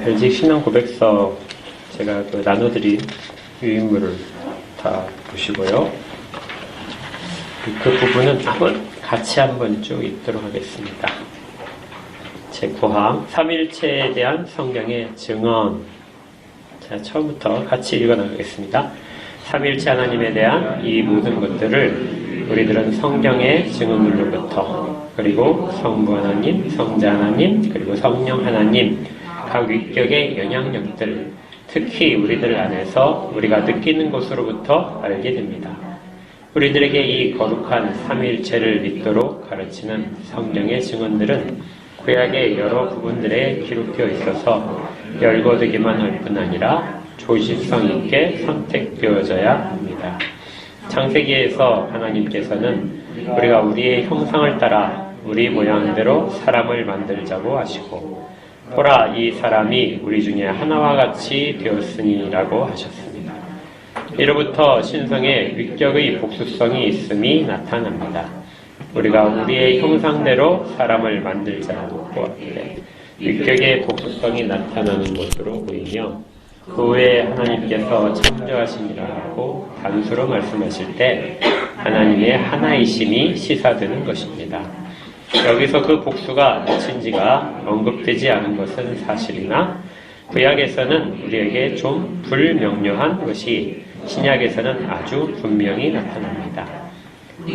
별직 신앙 고백서 제가 나눠드린 유인물을 다 보시고요. 그 부분은 같이 한번 쭉 읽도록 하겠습니다. 제9항 삼일체에 대한 성경의 증언. 자, 처음부터 같이 읽어나가겠습니다. 삼일체 하나님에 대한 이 모든 것들을 우리들은 성경의 증언물로부터, 그리고 성부 하나님, 성자 하나님, 그리고 성령 하나님 각 위격의 영향력들, 특히 우리들 안에서 우리가 느끼는 것으로부터 알게 됩니다. 우리들에게 이 거룩한 삼위일체를 믿도록 가르치는 성경의 증언들은 구약의 여러 부분들에 기록되어 있어서 열거되기만 할 뿐 아니라 조직성 있게 선택되어져야 합니다. 창세기에서 하나님께서는 우리가 우리의 형상을 따라 우리 모양대로 사람을 만들자고 하시고, 보라, 이 사람이 우리 중에 하나와 같이 되었으니 라고 하셨습니다. 이로부터 신성의 위격의 복수성이 있음이 나타납니다. 우리가 우리의 형상대로 사람을 만들자고 하는데 위격의 복수성이 나타나는 것으로 보이며, 그 외에 하나님께서 창조하시니라고 단수로 말씀하실 때 하나님의 하나이심이 시사되는 것입니다. 여기서 그 복수가 미친지가 언급되지 않은 것은 사실이나 구약에서는 우리에게 좀 불명료한 것이 신약에서는 아주 분명히 나타납니다.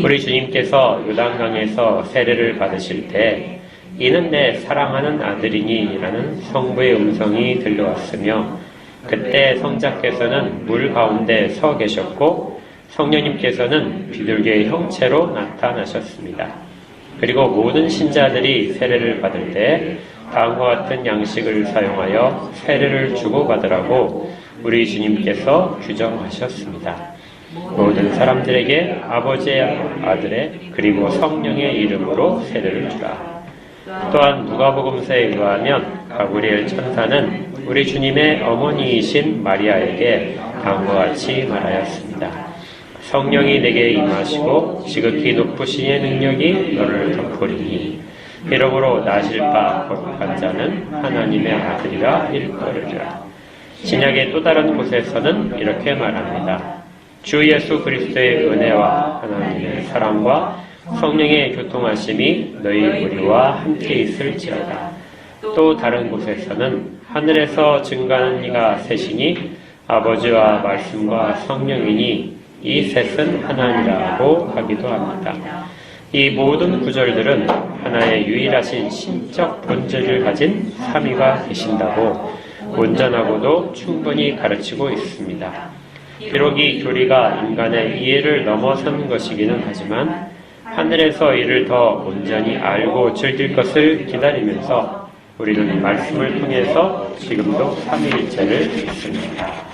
우리 주님께서 요단강에서 세례를 받으실 때 이는 내 사랑하는 아들이니 라는 성부의 음성이 들려왔으며, 그때 성자께서는 물 가운데 서 계셨고 성령님께서는 비둘기의 형체로 나타나셨습니다. 그리고 모든 신자들이 세례를 받을 때 다음과 같은 양식을 사용하여 세례를 주고받으라고 우리 주님께서 규정하셨습니다. 모든 사람들에게 아버지의, 아들의, 그리고 성령의 이름으로 세례를 주라. 또한 누가복음서에 의하면 가브리엘 천사는 우리 주님의 어머니이신 마리아에게 다음과 같이 말하였습니다. 성령이 내게 임하시고 지극히 높으신 능력이 너를 덮으리니 이러므로 나실 바 거룩한 자는 하나님의 아들이라 일컬으리라. 신약의 또 다른 곳에서는 이렇게 말합니다. 주 예수 그리스도의 은혜와 하나님의 사랑과 성령의 교통하심이 너희 우리와 함께 있을지어다. 또 다른 곳에서는 하늘에서 증가하는 이가 셋이니 아버지와 말씀과 성령이니 이 셋은 하나니라고 하기도 합니다. 이 모든 구절들은 하나의 유일하신 신적 본질을 가진 삼위가 계신다고 온전하고도 충분히 가르치고 있습니다. 비록 이 교리가 인간의 이해를 넘어선 것이기는 하지만 하늘에서 이를 더 온전히 알고 즐길 것을 기다리면서 우리는 말씀을 통해서 지금도 삼위일체를 믿습니다.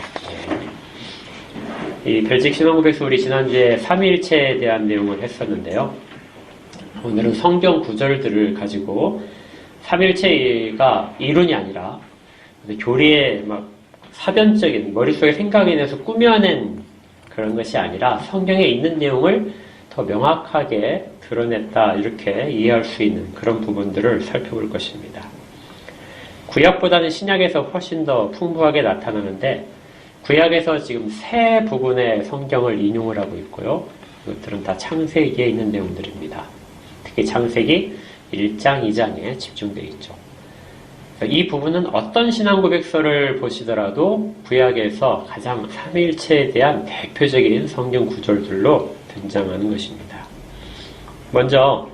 이 별직 신앙고백서 우리 지난주에 삼위일체에 대한 내용을 했었는데요. 오늘은 성경 구절들을 가지고 삼위일체가 이론이 아니라 교리의 사변적인 머릿속에 생각이 나서 꾸며낸 그런 것이 아니라 성경에 있는 내용을 더 명확하게 드러냈다, 이렇게 이해할 수 있는 그런 부분들을 살펴볼 것입니다. 구약보다는 신약에서 훨씬 더 풍부하게 나타나는데, 구약에서 지금 세 부분의 성경을 인용을 하고 있고요. 이것들은 다 창세기에 있는 내용들입니다. 특히 창세기 1장, 2장에 집중되어 있죠. 이 부분은 어떤 신앙고백서를 보시더라도 구약에서 가장 삼위일체에 대한 대표적인 성경 구절들로 등장하는 것입니다. 먼저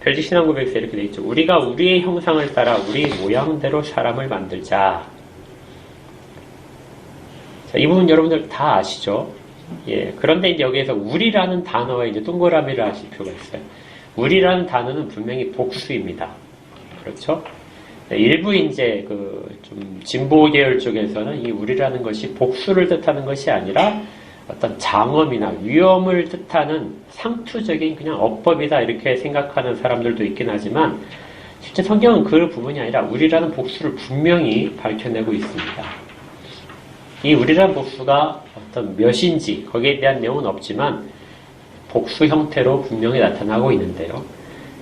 별직 신앙고백서에 이렇게 되어 있죠. 우리가 우리의 형상을 따라 우리 모양대로 사람을 만들자. 자, 이 부분 여러분들 다 아시죠? 예. 그런데 이제 여기에서 우리라는 단어에 이제 동그라미를 하실 필요가 있어요. 우리라는 단어는 분명히 복수입니다. 그렇죠? 일부 이제 좀 진보 계열 쪽에서는 이 우리라는 것이 복수를 뜻하는 것이 아니라 어떤 장엄이나 위험을 뜻하는 상투적인 그냥 어법이다, 이렇게 생각하는 사람들도 있긴 하지만, 실제 성경은 그 부분이 아니라 우리라는 복수를 분명히 밝혀내고 있습니다. 이 우리라는 복수가 어떤 몇인지 거기에 대한 내용은 없지만 복수 형태로 분명히 나타나고 있는데요.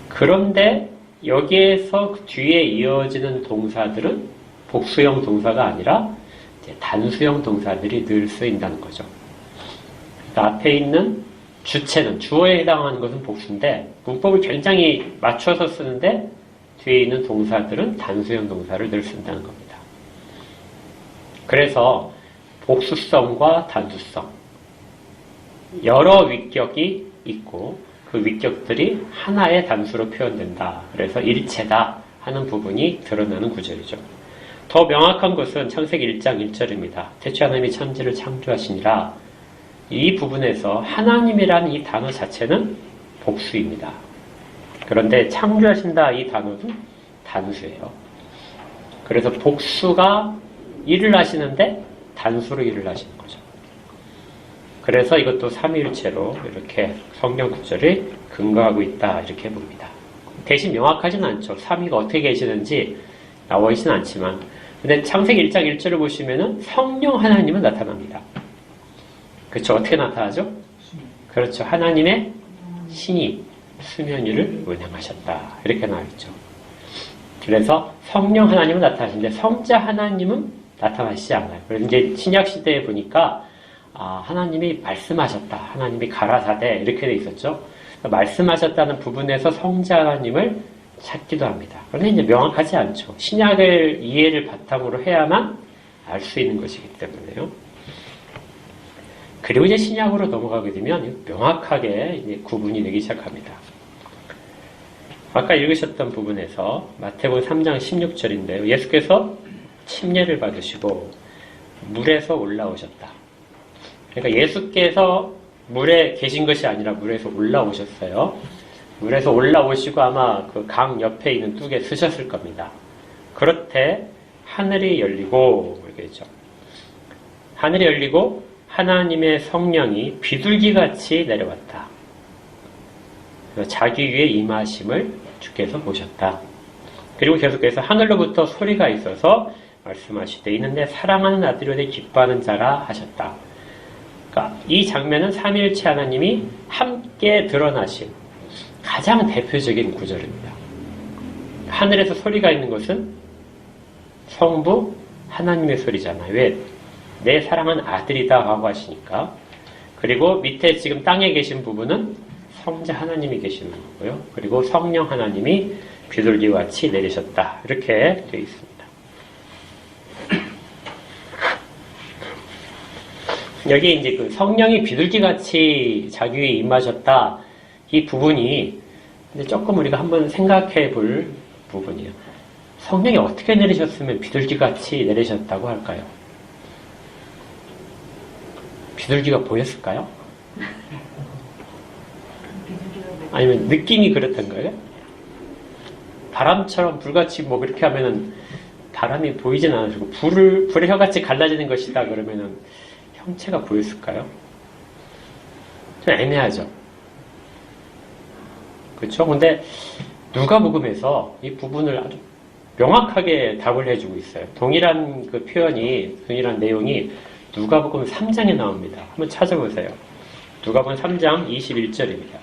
그런데 여기에서 그 뒤에 이어지는 동사들은 복수형 동사가 아니라 이제 단수형 동사들이 늘 쓰인다는 거죠. 그러니까 앞에 있는 주체는, 주어에 해당하는 것은 복수인데 문법을 굉장히 맞춰서 쓰는데 뒤에 있는 동사들은 단수형 동사를 늘 쓴다는 겁니다. 그래서 복수성과 단수성, 여러 위격이 있고 그 위격들이 하나의 단수로 표현된다. 그래서 일체다 하는 부분이 드러나는 구절이죠. 더 명확한 것은 창세기 1장 1절입니다. 태초에 하나님이 천지를 창조하시니라. 이 부분에서 하나님이라는 이 단어 자체는 복수입니다. 그런데 창조하신다 이 단어도 단수예요. 그래서 복수가 일을 하시는데 단수로 일을 하시는 거죠. 그래서 이것도 삼위일체로 이렇게 성경 구절이 근거하고 있다 이렇게 봅니다. 대신 명확하진 않죠. 삼위가 어떻게 계시는지 나와 있지는 않지만, 근데 창세기 1장 1절을 보시면은 성령 하나님은 나타납니다. 그렇죠? 어떻게 나타나죠? 그렇죠. 하나님의 신이 수면 위를 운행하셨다 이렇게 나와 있죠. 그래서 성령 하나님은 나타나시는데 성자 하나님은 나타나시지 않아요. 그래서 이제 신약 시대에 보니까 하나님이 말씀하셨다, 하나님이 가라사대 이렇게 돼 있었죠. 말씀하셨다는 부분에서 성자 하나님을 찾기도 합니다. 그런데 이제 명확하지 않죠. 신약을 이해를 바탕으로 해야만 알 수 있는 것이기 때문에요. 그리고 이제 신약으로 넘어가게 되면 명확하게 이제 구분이 되기 시작합니다. 아까 읽으셨던 부분에서 마태복음 3장 16절인데요. 예수께서 침례를 받으시고 물에서 올라오셨다. 그러니까 예수께서 물에 계신 것이 아니라 물에서 올라오셨어요. 물에서 올라오시고 아마 그 강 옆에 있는 뚝에 쓰셨을 겁니다. 그렇대 하늘이 열리고 이렇게 있죠. 하늘이 열리고 하나님의 성령이 비둘기같이 내려왔다. 자기 위에 임하심을 주께서 보셨다. 그리고 계속해서 하늘로부터 소리가 있어서 말씀하시되 이는 내 사랑하는 아들이요 내 기뻐하는 자라 하셨다. 그러니까 이 장면은 삼위일체 하나님이 함께 드러나신 가장 대표적인 구절입니다. 하늘에서 소리가 있는 것은 성부 하나님의 소리잖아요. 왜? 내 사랑하는 아들이다 하고 하시니까. 그리고 밑에 지금 땅에 계신 부분은 성자 하나님이 계시는 거고요. 그리고 성령 하나님이 비둘기와 같이 내리셨다. 이렇게 되어 있습니다. 여기 이제 그 성령이 비둘기같이 자기 위에 임하셨다. 이 부분이 이제 조금 우리가 한번 생각해 볼 부분이에요. 성령이 어떻게 내리셨으면 비둘기같이 내리셨다고 할까요? 비둘기가 보였을까요? 아니면 느낌이 그렇던 거예요? 바람처럼 불같이 뭐 그렇게 하면은 바람이 보이진 않으시고 불의 혀같이 갈라지는 것이다 그러면은 형체가 보였을까요? 좀 애매하죠. 그렇죠? 근데 누가복음에서 이 부분을 아주 명확하게 답을 해주고 있어요. 동일한 그 표현이, 동일한 내용이 누가복음 3장에 나옵니다. 한번 찾아보세요. 누가복음 3장 21절입니다.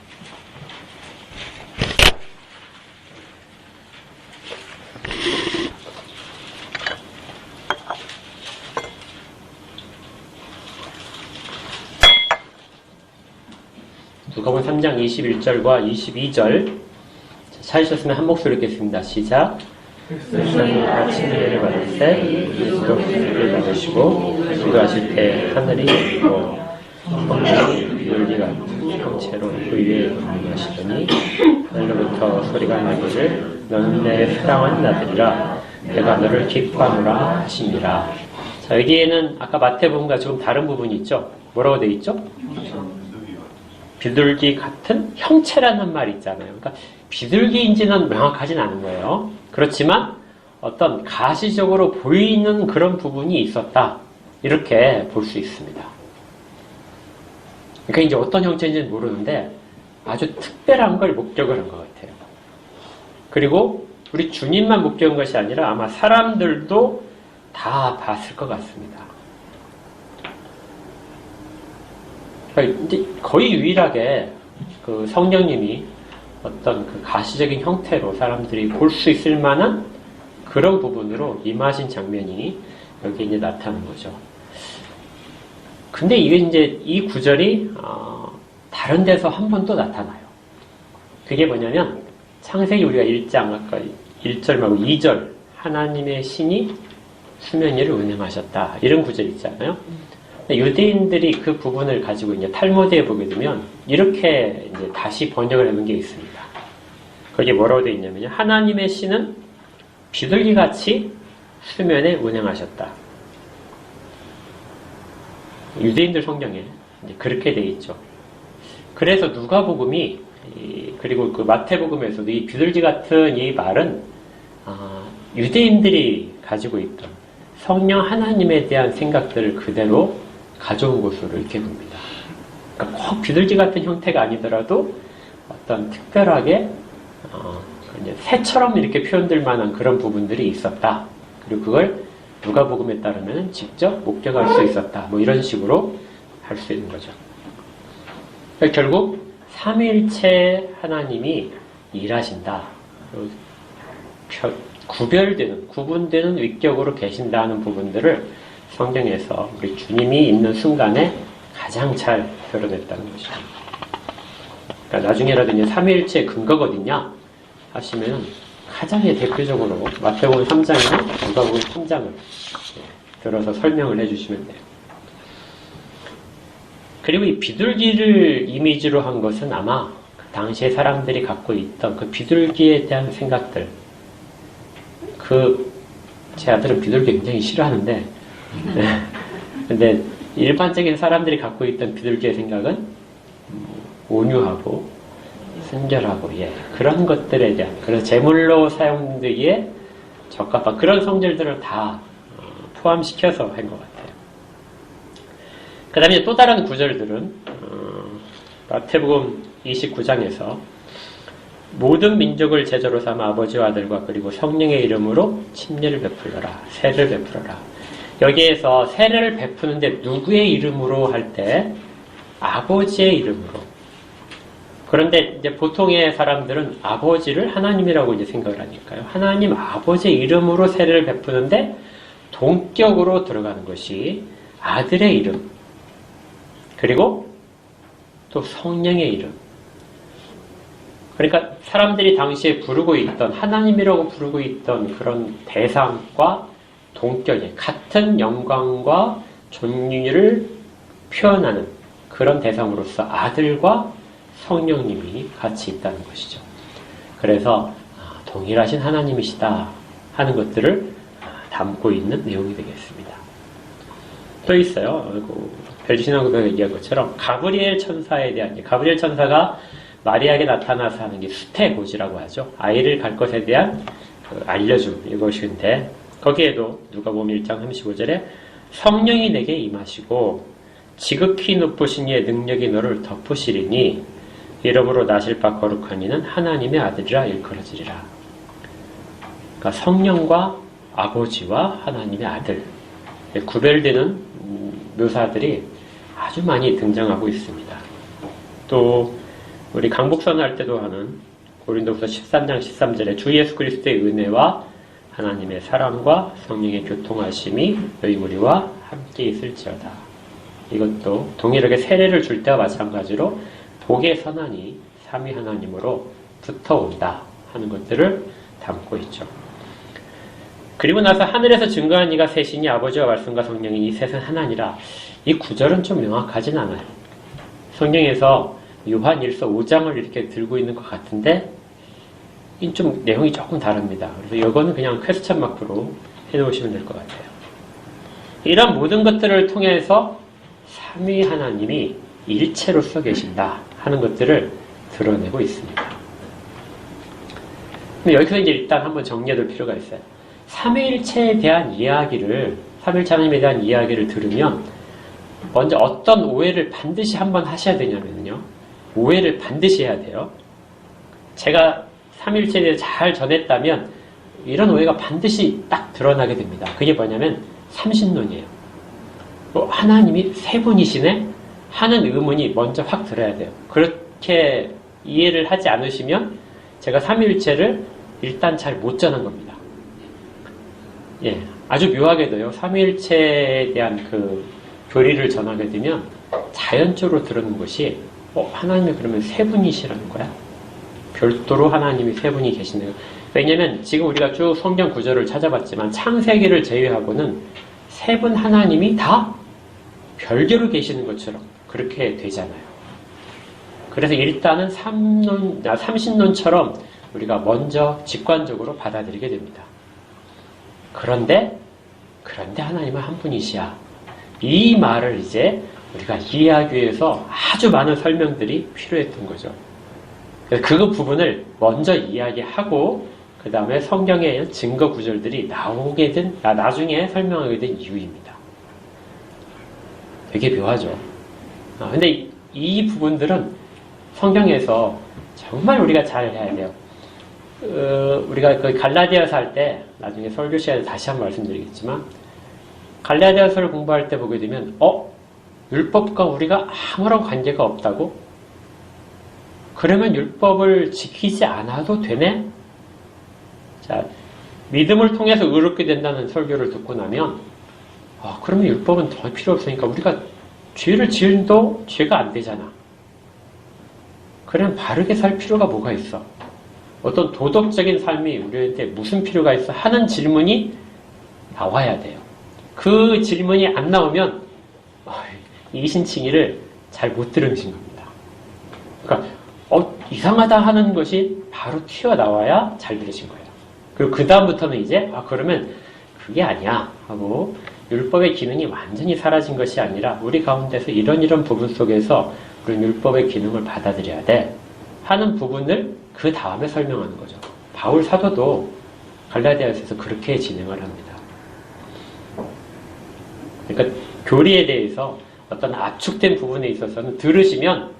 누가복음 3장 21절과 22절 찾으셨으면 한 목소리 읽겠습니다. 시작. 하나님과 침례를 받을 때 예수도 침례를 받으시고 기도하실 때 하늘이 열리고 성령이 비둘기가 형체로 그 위에 임하시더니 하늘로부터 소리가 나기를 너는 내 사랑하는 아들이라 내가 너를 기뻐하노라 하시니라. 자, 여기에는 아까 마태복음과 조금 다른 부분이 있죠. 뭐라고 되어 있죠? 비둘기 같은 형체라는 말이 있잖아요. 그러니까 비둘기인지는 명확하진 않은 거예요. 그렇지만 어떤 가시적으로 보이는 그런 부분이 있었다. 이렇게 볼 수 있습니다. 그러니까 이제 어떤 형체인지는 모르는데 아주 특별한 걸 목격을 한 것 같아요. 그리고 우리 주님만 목격한 것이 아니라 아마 사람들도 다 봤을 것 같습니다. 그러니까 이제 거의 유일하게 그 성령님이 어떤 그 가시적인 형태로 사람들이 볼 수 있을 만한 그런 부분으로 임하신 장면이 여기 이제 나타나는 거죠. 근데 이게 이제 이 구절이 다른 데서 한 번 또 나타나요. 그게 뭐냐면 창세기 우리가 1장 아까 1절 말고 2절 하나님의 신이 수면 위를 운행하셨다 이런 구절 있잖아요. 유대인들이 그 부분을 가지고 이제 탈무드에 보게 되면 이렇게 이제 다시 번역을 해놓은 게 있습니다. 거기에 뭐라고 되어 있냐면요. 하나님의 신은 비둘기같이 수면에 운행하셨다. 유대인들 성경에 이제 그렇게 되어 있죠. 그래서 누가복음이 그리고 그 마태복음에서도 이 비둘기 같은 이 말은 유대인들이 가지고 있던 성령 하나님에 대한 생각들을 그대로 가져온 것으로 이렇게 봅니다. 그러니까 꼭 비둘기 같은 형태가 아니더라도 어떤 특별하게 새처럼 이렇게 표현될 만한 그런 부분들이 있었다. 그리고 그걸 누가복음에 따르면 직접 목격할 수 있었다. 뭐 이런 식으로 할 수 있는 거죠. 그러니까 결국 삼위일체 하나님이 일하신다. 구분되는 위격으로 계신다는 부분들을 성경에서 우리 주님이 있는 순간에 가장 잘 드러냈다는 것이죠. 그러니까 나중에라도 이제 삼위일체의 근거가 어딨냐 하시면 가장 대표적으로 마태복음 3장이나 누가복음 3장을 들어서 설명을 해주시면 돼요. 그리고 이 비둘기를 이미지로 한 것은 아마 그 당시에 사람들이 갖고 있던 그 비둘기에 대한 생각들. 제 아들은 비둘기 굉장히 싫어하는데, 근데 일반적인 사람들이 갖고 있던 비둘기의 생각은 온유하고 순결하고 그런 것들에 대한 그런 제물로 사용되기에 적합한 그런 성질들을 다 포함시켜서 한 것 같아요. 그 다음에 또 다른 구절들은 마태복음 29장에서 모든 민족을 제자로 삼아 아버지와 아들과 그리고 성령의 이름으로 침례를 베풀어라, 세를 베풀어라. 여기에서 세를 베푸는데 누구의 이름으로 할 때 아버지의 이름으로. 그런데 이제 보통의 사람들은 아버지를 하나님이라고 이제 생각을 하니까요. 하나님 아버지의 이름으로 세를 베푸는데 동격으로 들어가는 것이 아들의 이름. 그리고 또 성령의 이름. 그러니까 사람들이 당시에 부르고 있던 하나님이라고 부르고 있던 그런 대상과 동격의 같은 영광과 존귀를 표현하는 그런 대상으로서 아들과 성령님이 같이 있다는 것이죠. 그래서 동일하신 하나님이시다 하는 것들을 담고 있는 내용이 되겠습니다. 또 있어요. 별신앙국에 얘기한 것처럼 가브리엘 천사에 대한 가브리엘 천사가 마리아에게 나타나서 하는 게 수태고지라고 하죠. 아이를 갈 것에 대한 알려줌 이것인데 거기에도 누가복음 1장 35절에 성령이 내게 임하시고 지극히 높으신 이의 능력이 너를 덮으시리니 이름으로 나실 바 거룩한 이는 하나님의 아들이라 일컬어지리라. 그러니까 성령과 아버지와 하나님의 아들 구별되는 묘사들이 아주 많이 등장하고 있습니다. 또 우리 강복선 할 때도 하는 고린도후서 13장 13절에 주 예수 그리스도의 은혜와 하나님의 사랑과 성령의 교통하심이 너희 우리와 함께 있을지어다. 이것도 동일하게 세례를 줄 때와 마찬가지로 복의 선한이 삼위 하나님으로 붙어온다 하는 것들을 담고 있죠. 그리고 나서 하늘에서 증거한 이가 셋이니 아버지와 말씀과 성령이니 셋은 하나니라. 이 구절은 좀 명확하진 않아요. 성경에서 요한일서 5장을 이렇게 들고 있는 것 같은데 좀 내용이 조금 다릅니다. 그래서 이거는 그냥 퀘스천 마크로 해놓으시면 될 것 같아요. 이런 모든 것들을 통해서 삼위 하나님이 일체로서 계신다 하는 것들을 드러내고 있습니다. 근데 여기서 이제 일단 한번 정리해둘 필요가 있어요. 삼위일체에 대한 이야기를, 삼위일체 하나님에 대한 이야기를 들으면 먼저 어떤 오해를 반드시 한번 하셔야 되냐면요. 오해를 반드시 해야 돼요. 제가 삼위일체에 대해 잘 전했다면 이런 오해가 반드시 딱 드러나게 됩니다. 그게 뭐냐면 삼신론이에요. 하나님이 세 분이시네? 하는 의문이 먼저 확 들어야 돼요. 그렇게 이해를 하지 않으시면 제가 삼위일체를 일단 잘 못 전한 겁니다. 예, 아주 묘하게도요, 삼위일체에 대한 그 교리를 전하게 되면 자연적으로 들었는 것이, 하나님이 그러면 세 분이시라는 거야? 별도로 하나님이 세 분이 계시네요. 왜냐면 지금 우리가 쭉 성경 구절을 찾아봤지만 창세기를 제외하고는 세 분 하나님이 다 별개로 계시는 것처럼 그렇게 되잖아요. 그래서 일단은 삼신론처럼 우리가 먼저 직관적으로 받아들이게 됩니다. 그런데 하나님은 한 분이시야. 이 말을 이제 우리가 이해하기 위해서 아주 많은 설명들이 필요했던 거죠. 그래서 그 부분을 먼저 이야기하고 그 다음에 성경의 증거 구절들이 나중에 설명하게 된 이유입니다. 되게 묘하죠. 근데 이 부분들은 성경에서 정말 우리가 잘 해야 돼요. 우리가 그 갈라디아서 할 때 나중에 설교 시간에 다시 한번 말씀드리겠지만 갈라디아서를 공부할 때 보게 되면 율법과 우리가 아무런 관계가 없다고? 그러면 율법을 지키지 않아도 되네? 자, 믿음을 통해서 의롭게 된다는 설교를 듣고 나면 그러면 율법은 더 필요 없으니까 우리가 죄를 지은도 죄가 안 되잖아. 그럼 바르게 살 필요가 뭐가 있어? 어떤 도덕적인 삶이 우리한테 무슨 필요가 있어? 하는 질문이 나와야 돼요. 그 질문이 안 나오면 이신칭의를 잘 못 들으신 겁니다. 그러니까 이상하다 하는 것이 바로 튀어나와야 잘 들으신 거예요. 그리고 그 다음부터는 이제 그러면 그게 아니야 하고 율법의 기능이 완전히 사라진 것이 아니라 우리 가운데서 이런 부분 속에서 우리는 율법의 기능을 받아들여야 돼 하는 부분을 그 다음에 설명하는 거죠. 바울 사도도 갈라디아서에서 그렇게 진행을 합니다. 그러니까 교리에 대해서 어떤 압축된 부분에 있어서는 들으시면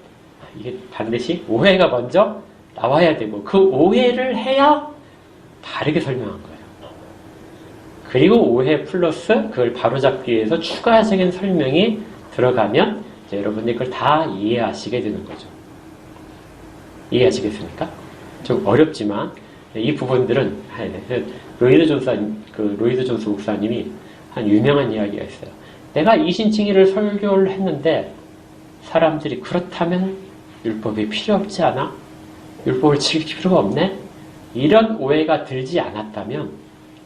이게 반드시 오해가 먼저 나와야 되고 그 오해를 해야 다르게 설명한 거예요. 그리고 오해 플러스 그걸 바로잡기 위해서 추가적인 설명이 들어가면 이제 여러분들이 그걸 다 이해하시게 되는 거죠. 이해하시겠습니까? 좀 어렵지만 이 부분들은 로이드 존스 목사님이 한 유명한 이야기가 있어요. 내가 이신칭의를 설교를 했는데 사람들이 그렇다면 율법이 필요 없지 않아? 율법을 지킬 필요가 없네? 이런 오해가 들지 않았다면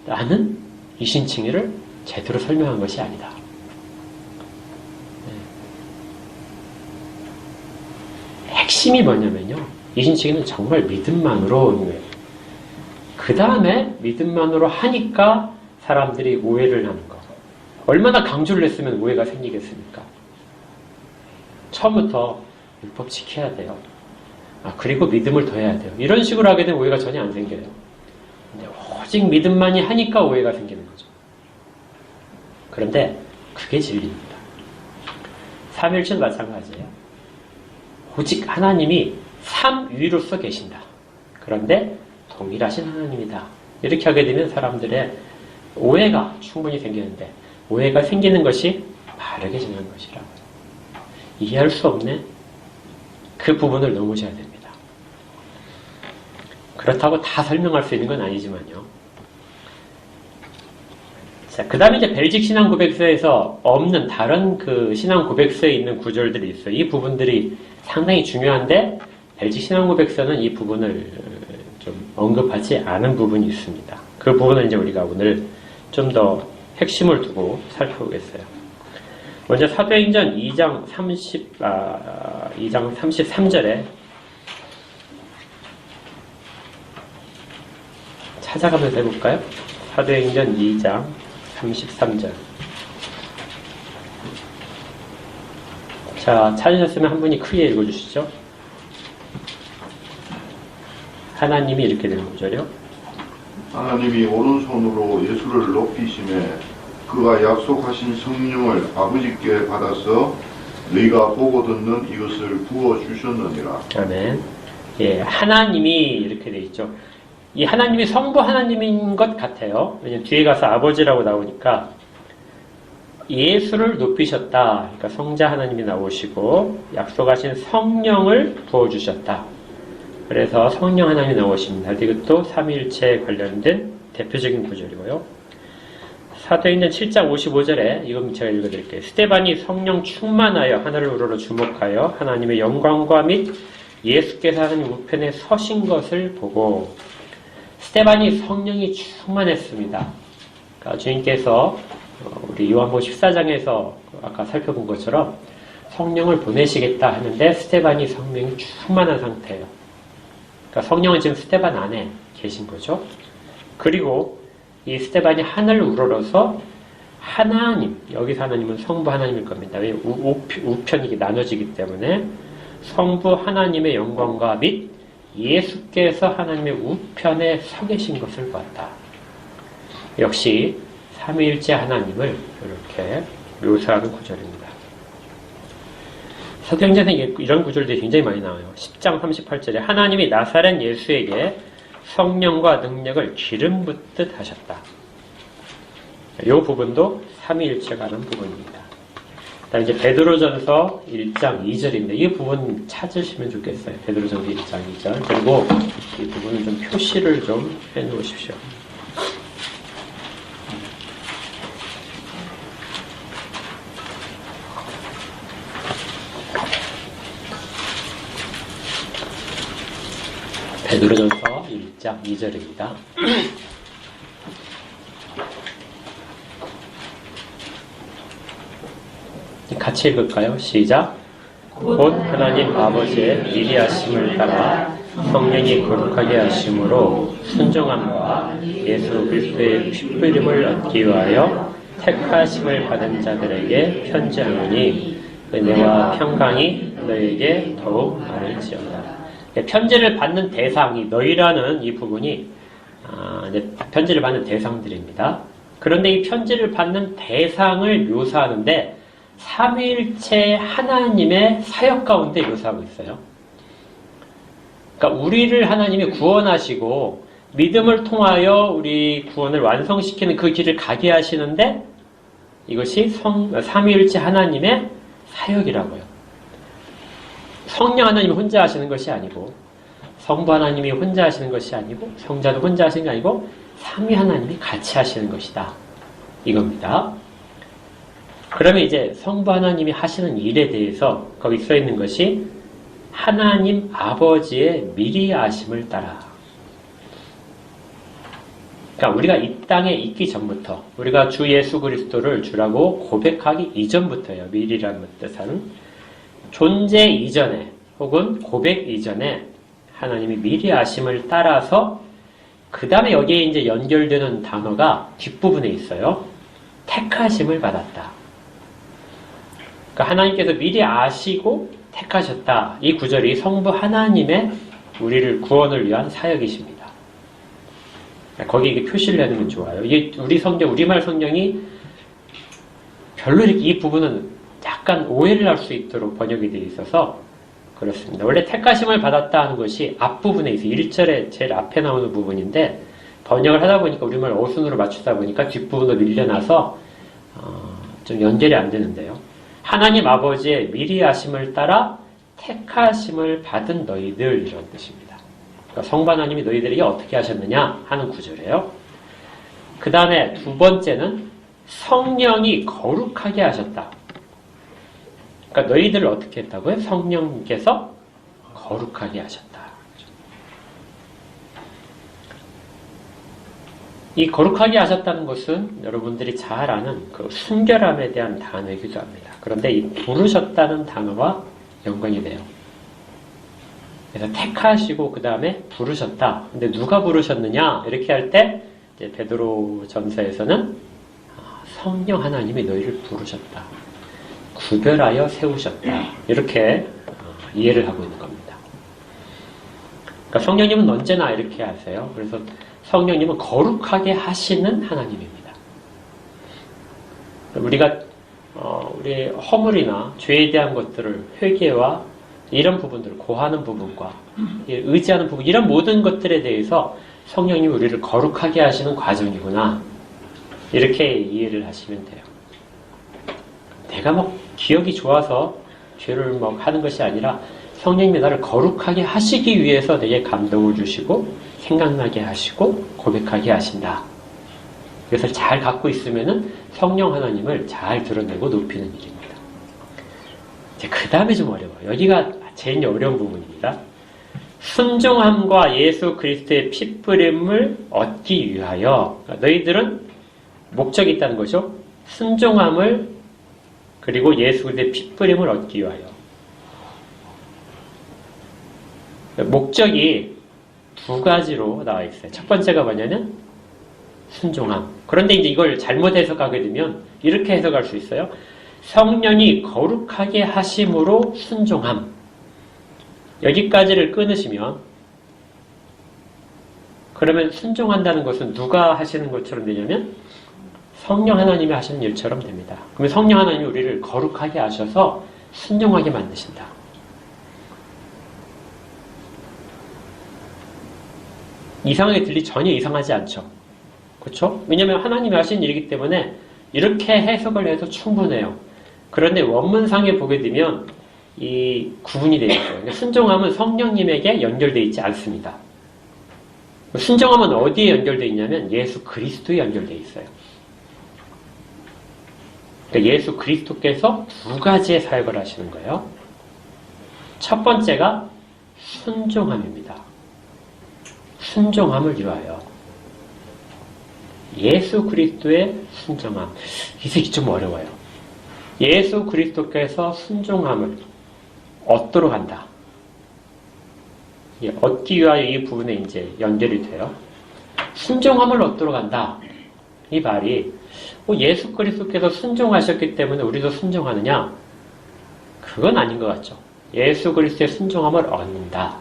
나는 이신칭의를 제대로 설명한 것이 아니다. 핵심이 뭐냐면요. 이신칭의는 정말 믿음만으로 오는 거예요. 그 다음에 믿음만으로 하니까 사람들이 오해를 하는 거. 얼마나 강조를 했으면 오해가 생기겠습니까? 처음부터 율법 지켜야 돼요. 그리고 믿음을 더해야 돼요. 이런 식으로 하게 되면 오해가 전혀 안 생겨요. 근데 오직 믿음만이 하니까 오해가 생기는 거죠. 그런데 그게 진리입니다. 삼일체도 마찬가지예요. 오직 하나님이 삼위로서 계신다. 그런데 동일하신 하나님이다. 이렇게 하게 되면 사람들의 오해가 충분히 생기는데 오해가 생기는 것이 바르게 지는 것이라고. 이해할 수 없네? 그 부분을 넘으셔야 됩니다. 그렇다고 다 설명할 수 있는 건 아니지만요. 자, 그 다음에 이제 벨직 신앙 고백서에서 없는 다른 그 신앙 고백서에 있는 구절들이 있어요. 이 부분들이 상당히 중요한데 벨직 신앙 고백서는 이 부분을 좀 언급하지 않은 부분이 있습니다. 그 부분은 이제 우리가 오늘 좀 더 핵심을 두고 살펴보겠어요. 먼저 사도행전 2장 33절에 찾아가면서 해볼까요? 사도행전 2장 33절. 자, 찾으셨으면 한 분이 크게 읽어주시죠. 하나님이 이렇게 되는 구절이요. 하나님이 오른손으로 예수를 높이심에 그가 약속하신 성령을 아버지께 받아서 너희가 보고 듣는 이것을 부어주셨느니라. 아멘. 예, 하나님이 이렇게 돼 있죠. 이 하나님이 성부 하나님인 것 같아요. 왜냐면 뒤에 가서 아버지라고 나오니까 예수를 높이셨다. 그러니까 성자 하나님이 나오시고 약속하신 성령을 부어주셨다. 그래서 성령 하나님이 나오십니다. 이것도 삼위일체에 관련된 대표적인 구절이고요. 사도행전 7장 55절에 이건 제가 읽어드릴게요. 스데반이 성령 충만하여 하늘을 우러러 주목하여 하나님의 영광과 및 예수께서 하나님 우편에 서신 것을 보고 스데반이 성령이 충만했습니다. 그러니까 주님께서 우리 요한복음 14장에서 아까 살펴본 것처럼 성령을 보내시겠다 하는데 스데반이 성령이 충만한 상태예요. 그러니까 성령은 지금 스데반 안에 계신 거죠. 그리고 이 스데반이 하늘을 우러러서 하나님, 여기서 하나님은 성부 하나님일 겁니다. 왜 우편이 나눠지기 때문에 성부 하나님의 영광과 및 예수께서 하나님의 우편에 서 계신 것을 보았다. 역시 삼위일체 하나님을 이렇게 묘사하는 구절입니다. 사도행전에 이런 구절들이 굉장히 많이 나와요. 10장 38절에 하나님이 나사렛 예수에게 성령과 능력을 기름 붓듯 하셨다. 이 부분도 삼위일체가 하는 부분입니다. 그다음 이제 베드로전서 1장 2절인데 이 부분 찾으시면 좋겠어요. 베드로전서 1장 2절. 그리고 이 부분은 좀 표시를 좀 해놓으십시오. 베드로전서 1장 2절입니다. 같이 읽을까요? 시작. 곧 하나님 아버지의 미리 하심을 따라 성령이 거룩하게 하심으로 순종함과 예수 그리스도의 핏부림을 얻기 위하여 택하심을 받은 자들에게 편지하노니 은혜와 평강이 너에게 더욱 많을지어다. 편지를 받는 대상이 너희라는 이 부분이 편지를 받는 대상들입니다. 그런데 이 편지를 받는 대상을 묘사하는데 삼위일체 하나님의 사역 가운데 묘사하고 있어요. 그러니까 우리를 하나님이 구원하시고 믿음을 통하여 우리 구원을 완성시키는 그 길을 가게 하시는데 이것이 삼위일체 하나님의 사역이라고요. 성령 하나님이 혼자 하시는 것이 아니고 성부 하나님이 혼자 하시는 것이 아니고 성자도 혼자 하시는 게 아니고 삼위 하나님이 같이 하시는 것이다. 이겁니다. 그러면 이제 성부 하나님이 하시는 일에 대해서 거기 써 있는 것이 하나님 아버지의 미리 아심을 따라. 그러니까 우리가 이 땅에 있기 전부터 우리가 주 예수 그리스도를 주라고 고백하기 이전부터요. 미리라는 뜻은 존재 이전에 혹은 고백 이전에 하나님이 미리 아심을 따라서 그 다음에 여기에 이제 연결되는 단어가 뒷부분에 있어요. 택하심을 받았다. 그러니까 하나님께서 미리 아시고 택하셨다. 이 구절이 성부 하나님의 우리를 구원을 위한 사역이십니다. 거기 이게 표시를 해두면 좋아요. 이게 우리 성경, 우리말 성경이 별로 이렇게 이 부분은 약간 오해를 할 수 있도록 번역이 되어 있어서 그렇습니다. 원래 택하심을 받았다 하는 것이 앞부분에 있어요. 1절에 제일 앞에 나오는 부분인데 번역을 하다 보니까 우리말 어순으로 맞추다 보니까 뒷부분으로 밀려나서 좀 연결이 안 되는데요. 하나님 아버지의 미리 하심을 따라 택하심을 받은 너희들 이런 뜻입니다. 그러니까 성부 하나님이 너희들에게 어떻게 하셨느냐 하는 구절이에요. 그 다음에 두 번째는 성령이 거룩하게 하셨다. 그러니까 너희들을 어떻게 했다고요? 성령께서 거룩하게 하셨다. 이 거룩하게 하셨다는 것은 여러분들이 잘 아는 그 순결함에 대한 단어이기도 합니다. 그런데 이 부르셨다는 단어와 연관이 돼요. 그래서 택하시고 그 다음에 부르셨다. 근데 누가 부르셨느냐? 이렇게 할 때 베드로 전서에서는 성령 하나님이 너희를 부르셨다. 구별하여 세우셨다. 이렇게 이해를 하고 있는 겁니다. 그러니까 성령님은 언제나 이렇게 하세요. 그래서 성령님은 거룩하게 하시는 하나님입니다. 우리가 우리 허물이나 죄에 대한 것들을 회개와 이런 부분들을 고하는 부분과 의지하는 부분 이런 모든 것들에 대해서 성령님이 우리를 거룩하게 하시는 과정이구나. 이렇게 이해를 하시면 돼요. 내가 뭐 기억이 좋아서 죄를 뭐 하는 것이 아니라 성령님이 나를 거룩하게 하시기 위해서 내게 감동을 주시고 생각나게 하시고 고백하게 하신다. 이것을 잘 갖고 있으면은 성령 하나님을 잘 드러내고 높이는 일입니다. 이제 그 다음에 좀 어려워요. 여기가 제일 어려운 부분입니다. 순종함과 예수 그리스도의 핏뿌림을 얻기 위하여, 그러니까 너희들은 목적이 있다는 거죠. 순종함을 그리고 예수 그리스도의 핏뿌림을 얻기 위하여. 목적이 두 가지로 나와 있어요. 첫 번째가 뭐냐면 순종함. 그런데 이제 이걸 잘못 해석하게 되면 이렇게 해석할 수 있어요. 성령이 거룩하게 하심으로 순종함. 여기까지를 끊으시면 그러면 순종한다는 것은 누가 하시는 것처럼 되냐면 성령 하나님이 하시는 일처럼 됩니다. 그러면 성령 하나님이 우리를 거룩하게 하셔서 순종하게 만드신다. 이상하게 들리 전혀 이상하지 않죠. 그렇죠? 왜냐하면 하나님이 하신 일이기 때문에 이렇게 해석을 해도 충분해요. 그런데 원문상에 보게 되면 이 구분이 되어 있어요. 그러니까 순종함은 성령님에게 연결되어 있지 않습니다. 순종함은 어디에 연결되어 있냐면 예수 그리스도에 연결되어 있어요. 그러니까 예수 그리스도께서 두 가지의 사역을 하시는 거예요. 첫 번째가 순종함입니다. 순종함을 위하여. 예수 그리스도의 순종함. 이게 좀 어려워요. 예수 그리스도께서 순종함을 얻도록 한다. 얻기 위하여 이 부분에 이제 연결이 돼요. 순종함을 얻도록 한다. 이 말이 예수 그리스도께서 순종하셨기 때문에 우리도 순종하느냐? 그건 아닌 것 같죠. 예수 그리스도의 순종함을 얻는다.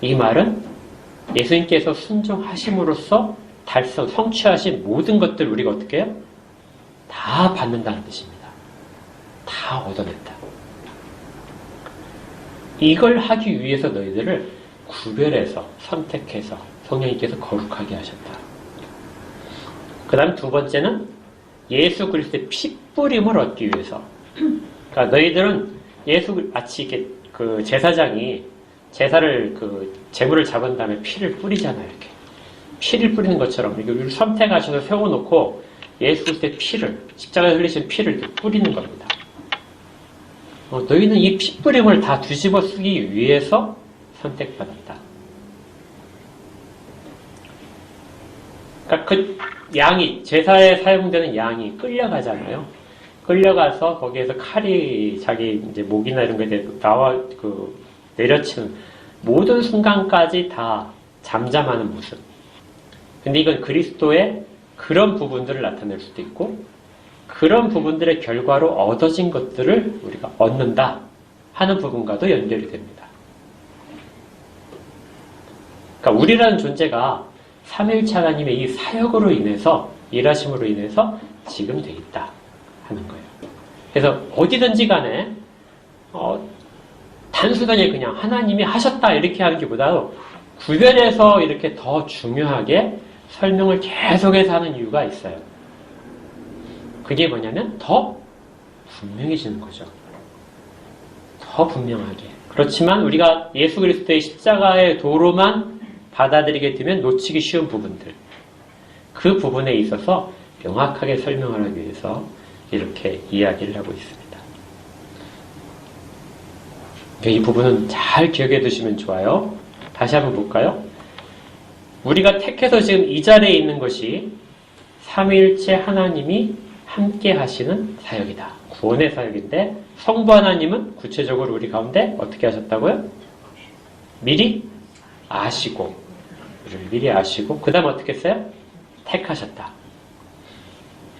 이 말은 예수님께서 순종하심으로써 성취하신 모든 것들 우리가 어떻게 해요? 다 받는다는 뜻입니다. 다 얻어낸다. 이걸 하기 위해서 너희들을 구별해서 선택해서 성령님께서 거룩하게 하셨다. 그 다음 두 번째는 예수 그리스도의 핏뿌림을 얻기 위해서. 그러니까 너희들은 마치 이렇게 그 제사장이 제사를 제물을 잡은 다음에 피를 뿌리잖아요. 이렇게 피를 뿌리는 것처럼 이걸 선택하셔서 세워놓고 예수 그리스도의 피를 십자가에 흘리신 피를 이렇게 뿌리는 겁니다. 너희는 이 핏뿌림을 다 뒤집어 쓰기 위해서 선택받았다. 그러니까 그 양이 제사에 사용되는 양이 끌려가잖아요. 끌려가서 거기에서 칼이 자기 이제 목이나 이런 거에 나와 내려치는 모든 순간까지 다 잠잠하는 모습. 근데 이건 그리스도의 그런 부분들을 나타낼 수도 있고 그런 부분들의 결과로 얻어진 것들을 우리가 얻는다 하는 부분과도 연결이 됩니다. 그러니까 우리라는 존재가 삼위일체 하나님의 이 사역으로 인해서 일하심으로 인해서 지금 돼 있다 하는 거예요. 그래서 어디든지 간에 단순하게 그냥 하나님이 하셨다 이렇게 하는 것보다도 구별해서 이렇게 더 중요하게 설명을 계속해서 하는 이유가 있어요. 그게 뭐냐면 더 분명해지는 거죠. 더 분명하게. 그렇지만 우리가 예수 그리스도의 십자가의 도로만 받아들이게 되면 놓치기 쉬운 부분들. 그 부분에 있어서 명확하게 설명을 하기 위해서 이렇게 이야기를 하고 있습니다. 이 부분은 잘 기억해 두시면 좋아요. 다시 한번 볼까요? 우리가 택해서 지금 이 자리에 있는 것이 삼위일체 하나님이 함께 하시는 사역이다. 구원의 사역인데 성부 하나님은 구체적으로 우리 가운데 어떻게 하셨다고요? 미리 아시고 우리를 미리 아시고 그 다음 어떻게 했어요? 택하셨다.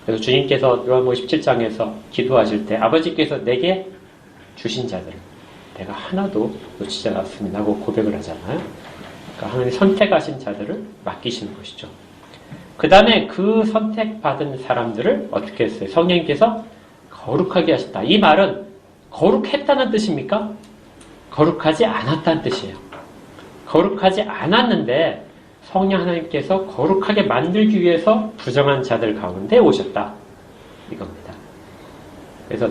그래서 주님께서 요한복음 17장에서 기도하실 때 아버지께서 내게 주신 자들 내가 하나도 놓치지 않았습니다 하고 고백을 하잖아요. 그러니까 하나님 선택하신 자들을 맡기시는 것이죠. 그 다음에 그 선택받은 사람들을 어떻게 했어요? 성령님께서 거룩하게 하셨다. 이 말은 거룩했다는 뜻입니까? 거룩하지 않았다는 뜻이에요. 거룩하지 않았는데 성령 하나님께서 거룩하게 만들기 위해서 부정한 자들 가운데 오셨다. 이겁니다. 그래서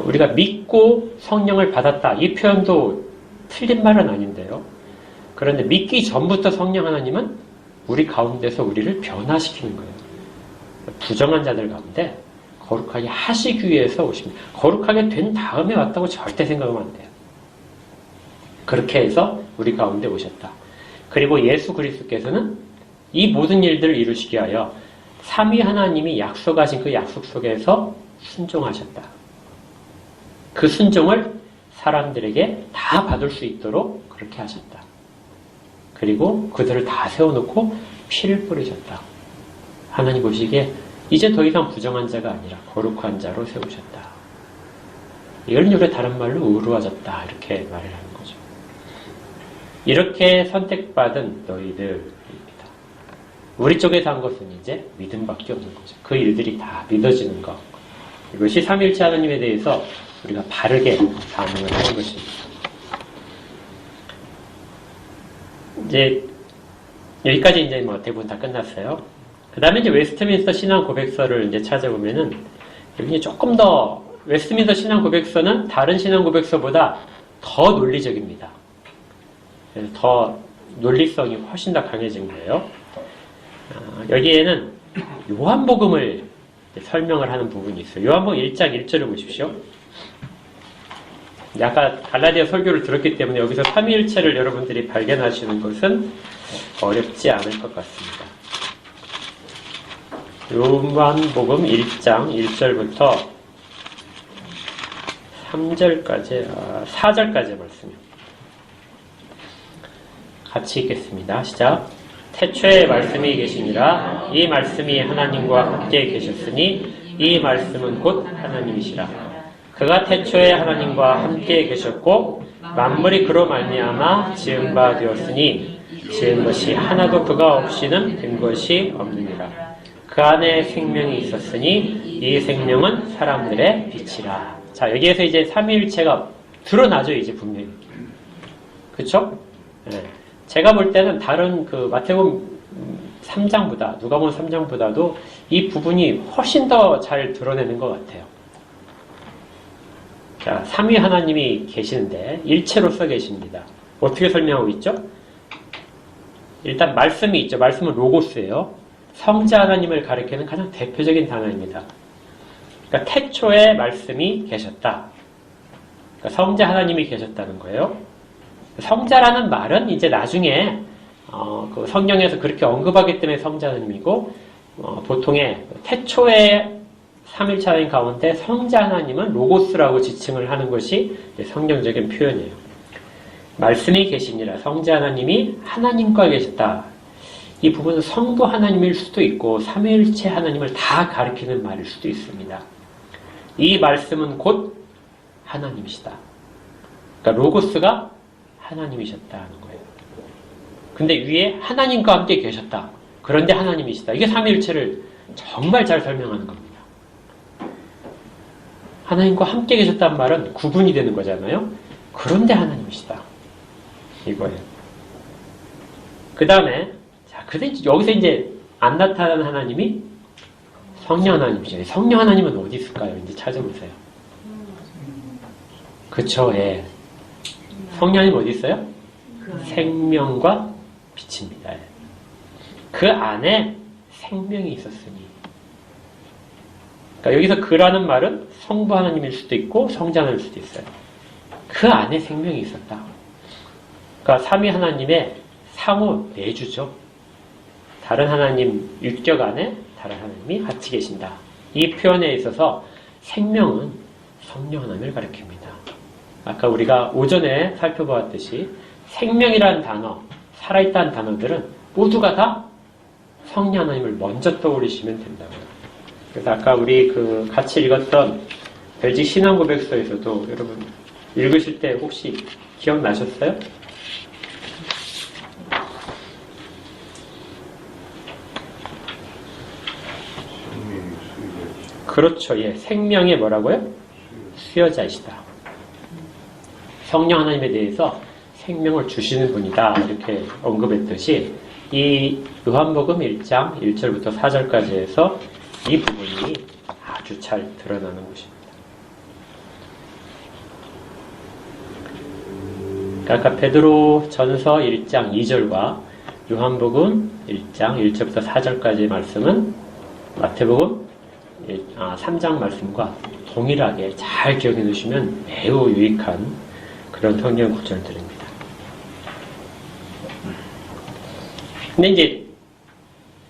우리가 믿고 성령을 받았다. 이 표현도 틀린 말은 아닌데요. 그런데 믿기 전부터 성령 하나님은 우리 가운데서 우리를 변화시키는 거예요. 부정한 자들 가운데 거룩하게 하시기 위해서 오십니다. 거룩하게 된 다음에 왔다고 절대 생각하면 안 돼요. 그렇게 해서 우리 가운데 오셨다. 그리고 예수 그리스도께서는 이 모든 일들을 이루시기 위하여 삼위 하나님이 약속하신 그 약속 속에서 순종하셨다. 그 순종을 사람들에게 다 받을 수 있도록 그렇게 하셨다. 그리고 그들을 다 세워놓고 피를 뿌리셨다. 하나님 보시기에 이제 더 이상 부정한 자가 아니라 거룩한 자로 세우셨다. 이걸 우리가 다른 말로 의로워졌다 이렇게 말을 하는 거죠. 이렇게 선택받은 너희들입니다. 우리 쪽에서 한 것은 이제 믿음밖에 없는 거죠. 그 일들이 다 믿어지는 것. 이것이 삼위일체 하나님에 대해서 우리가 바르게 반응을 하는 것입니다. 이제 여기까지 이제 뭐 대부분 다 끝났어요. 그 다음에 이제 웨스트민스터 신앙 고백서를 이제 찾아보면은 여기 조금 더 웨스트민스터 신앙 고백서는 다른 신앙 고백서보다 더 논리적입니다. 그래서 더 논리성이 훨씬 더 강해진 거예요. 여기에는 요한복음을 설명을 하는 부분이 있어요. 요한복음 1장 1절을 보십시오. 아까 갈라디아 설교를 들었기 때문에 여기서 삼위일체를 여러분들이 발견하시는 것은 어렵지 않을 것 같습니다. 요한복음 1장 1절부터 3절까지, 4절까지의 말씀이요. 같이 읽겠습니다. 시작. 태초에 말씀이 계시니라. 이 말씀이 하나님과 함께 계셨으니 이 말씀은 곧 하나님이시라. 그가 태초에 하나님과 함께 계셨고 만물이 그로 말미암아 지은 바 되었으니 지은 것이 하나도 그가 없이는 된 것이 없느니라. 그 안에 생명이 있었으니 이 생명은 사람들의 빛이라. 자, 여기에서 이제 삼위일체가 드러나죠, 이제 분명히. 그쵸? 네. 제가 볼 때는 다른 그 마태복음 3장보다, 누가복음 3장보다도 이 부분이 훨씬 더 잘 드러내는 것 같아요. 자, 삼위 하나님이 계시는데 일체로서 계십니다. 어떻게 설명하고 있죠? 일단 말씀이 있죠. 말씀은 로고스예요. 성자 하나님을 가리키는 가장 대표적인 단어입니다. 그러니까 태초에 말씀이 계셨다. 그러니까 성자 하나님이 계셨다는 거예요. 성자라는 말은 이제 나중에 그 성경에서 그렇게 언급하기 때문에 성자 하나님이고 보통의 태초에 삼일체 하나님 가운데 성자 하나님은 로고스라고 지칭을 하는 것이 성경적인 표현이에요. 말씀이 계시니라. 성자 하나님이 하나님과 계셨다. 이 부분은 성부 하나님일 수도 있고 삼위일체 하나님을 다 가리키는 말일 수도 있습니다. 이 말씀은 곧 하나님이시다. 그러니까 로고스가 하나님이셨다는 거예요. 근데 위에 하나님과 함께 계셨다. 그런데 하나님이시다. 이게 삼위일체를 정말 잘 설명하는 겁니다. 하나님과 함께 계셨다는 말은 구분이 되는 거잖아요. 그런데 하나님이시다. 이거예요. 그 다음에 근데 여기서 이제 안 나타나는 하나님이 성령 하나님이죠. 성령 하나님은 어디 있을까요? 이제 찾아보세요. 그쵸, 예. 성령 하나님 어디 있어요? 생명과 빛입니다. 예. 그 안에 생명이 있었으니. 그러니까 여기서 그라는 말은 성부 하나님일 수도 있고 성자 하나님일 수도 있어요. 그 안에 생명이 있었다. 그러니까 삼위 하나님의 상호 내주죠. 다른 하나님 육격 안에 다른 하나님이 같이 계신다. 이 표현에 있어서 생명은 성령 하나님을 가리킵니다. 아까 우리가 오전에 살펴보았듯이 생명이라는 단어, 살아있다는 단어들은 모두가 다 성령 하나님을 먼저 떠올리시면 된다고요. 그래서 아까 우리 그 같이 읽었던 벨직 신앙고백서에서도 여러분 읽으실 때 혹시 기억나셨어요? 그렇죠. 예. 생명의 뭐라고요? 수여자이시다. 성령 하나님에 대해서 생명을 주시는 분이다. 이렇게 언급했듯이 이 요한복음 1장 1절부터 4절까지 해서 이 부분이 아주 잘 드러나는 것입니다. 아까 베드로 전서 1장 2절과 요한복음 1장 1절부터 4절까지의 말씀은 마태복음 3장 말씀과 동일하게 잘 기억해 두시면 매우 유익한 그런 성경 구절들입니다. 근데 이제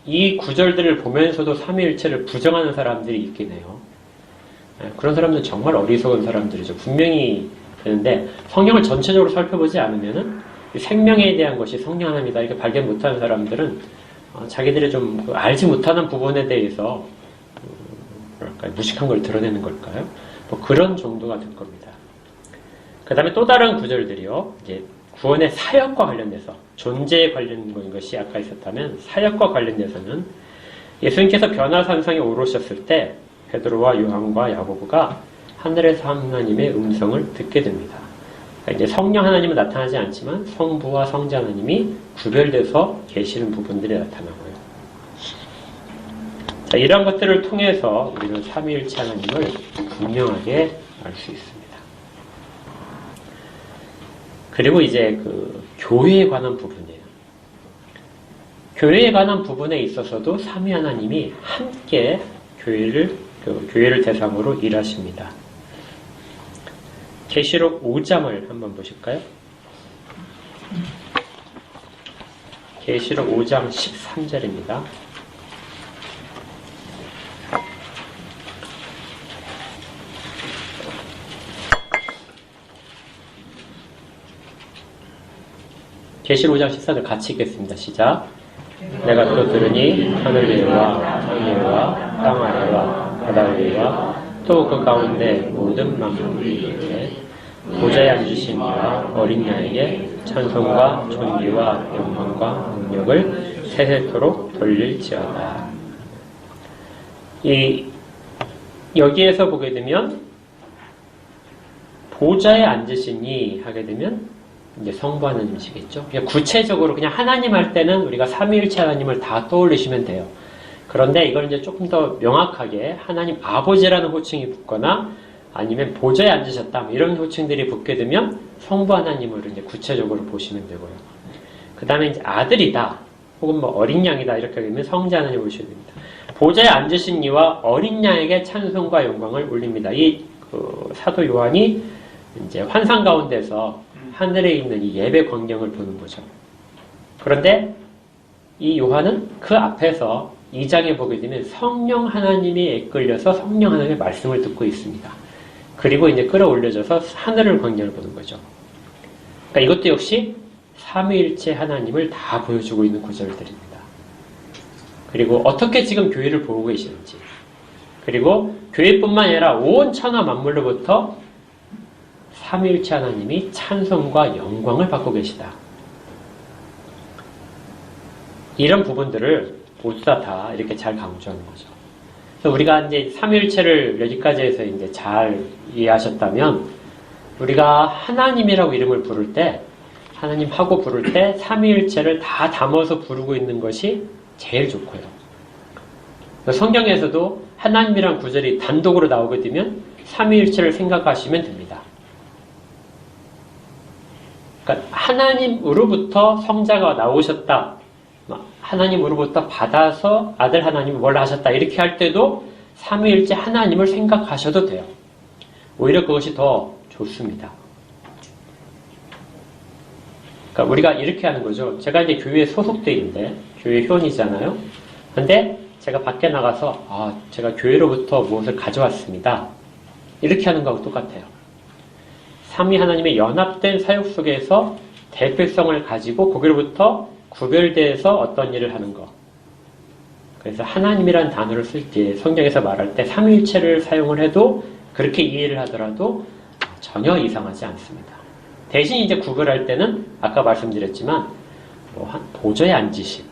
이 구절들을 보면서도 삼위일체를 부정하는 사람들이 있긴 해요. 그런 사람들은 정말 어리석은 사람들이죠. 분명히 되는데 성경을 전체적으로 살펴보지 않으면은 생명에 대한 것이 성령 하나님이다 이렇게 발견 못하는 사람들은 자기들이 좀 알지 못하는 부분에 대해서 뭐랄까요, 무식한 걸 드러내는 걸까요? 뭐 그런 정도가 될 겁니다. 그 다음에 또 다른 구절들이요. 이제 구원의 사역과 관련돼서 존재에 관련된 것이 아까 있었다면 사역과 관련돼서는 예수님께서 변화산상에 오르셨을 때 베드로와 요한과 야고보가 하늘에서 하나님의 음성을 듣게 됩니다. 그러니까 이제 성령 하나님은 나타나지 않지만 성부와 성자 하나님이 구별돼서 계시는 부분들이 나타나고요. 자, 이런 것들을 통해서 우리는 삼위일체 하나님을 분명하게 알 수 있습니다. 그리고 이제 그 교회에 관한 부분이에요. 교회에 관한 부분에 있어서도 삼위 하나님이 함께 교회를 대상으로 일하십니다. 계시록 5장을 한번 보실까요? 계시록 5장 13절입니다. 계시록 5장 14절 같이 읽겠습니다. 시작. 내가 또 들으니 하늘 위와 땅 위와 땅 아래와 바다 위와 또 그 가운데 모든 만물이 보좌에 앉으신 이와 어린 양에게 찬송과 존귀와 영광과 능력을 세세토록 돌릴지어다. 여기에서 보게 되면 보좌에 앉으시니 하게 되면 이제 성부 하나님이시겠죠. 그냥 구체적으로 그냥 하나님 할 때는 우리가 삼위일체 하나님을 다 떠올리시면 돼요. 그런데 이걸 이제 조금 더 명확하게 하나님 아버지라는 호칭이 붙거나 아니면 보좌에 앉으셨다 이런 호칭들이 붙게 되면 성부 하나님을 이제 구체적으로 보시면 되고요. 그 다음에 이제 아들이다 혹은 뭐 어린 양이다 이렇게 되면 성자 하나님을 보셔야 됩니다. 보좌에 앉으신 이와 어린 양에게 찬송과 영광을 올립니다. 사도 요한이 이제 환상 가운데서 하늘에 있는 이 예배 광경을 보는 거죠. 그런데 이 요한은 그 앞에서 2장에 보게 되면 성령 하나님이 이끌려서 성령 하나님의 말씀을 듣고 있습니다. 그리고 이제 끌어올려져서 하늘을 광경을 보는 거죠. 그러니까 이것도 역시 삼위일체 하나님을 다 보여주고 있는 구절들입니다. 그리고 어떻게 지금 교회를 보고 계시는지, 그리고 교회뿐만 아니라 온 천하 만물로부터 삼위일체 하나님이 찬송과 영광을 받고 계시다. 이런 부분들을 모두 다 이렇게 잘 강조하는 거죠. 그래서 우리가 이제 삼위일체를 여기까지 해서 이제 잘 이해하셨다면, 우리가 하나님이라고 이름을 부를 때, 하나님 하고 부를 때 삼위일체를 다 담아서 부르고 있는 것이 제일 좋고요. 성경에서도 하나님이란 구절이 단독으로 나오게 되면 삼위일체를 생각하시면 됩니다. 그러니까 하나님으로부터 성자가 나오셨다. 하나님으로부터 받아서 아들 하나님이 뭘 하셨다. 이렇게 할 때도 삼위일체 하나님을 생각하셔도 돼요. 오히려 그것이 더 좋습니다. 그러니까 우리가 이렇게 하는 거죠. 제가 이제 교회에 소속돼 있는데, 교회 회원이잖아요. 근데 제가 밖에 나가서, 제가 교회로부터 무엇을 가져왔습니다. 이렇게 하는 거하고 똑같아요. 삼위 하나님의 연합된 사역 속에서 대표성을 가지고 거기로부터 구별돼서 어떤 일을 하는 것. 그래서 하나님이라는 단어를 쓸 때 성경에서 말할 때 삼위일체를 사용을 해도 그렇게 이해를 하더라도 전혀 이상하지 않습니다. 대신 이제 구별할 때는 아까 말씀드렸지만 보좌에 앉으신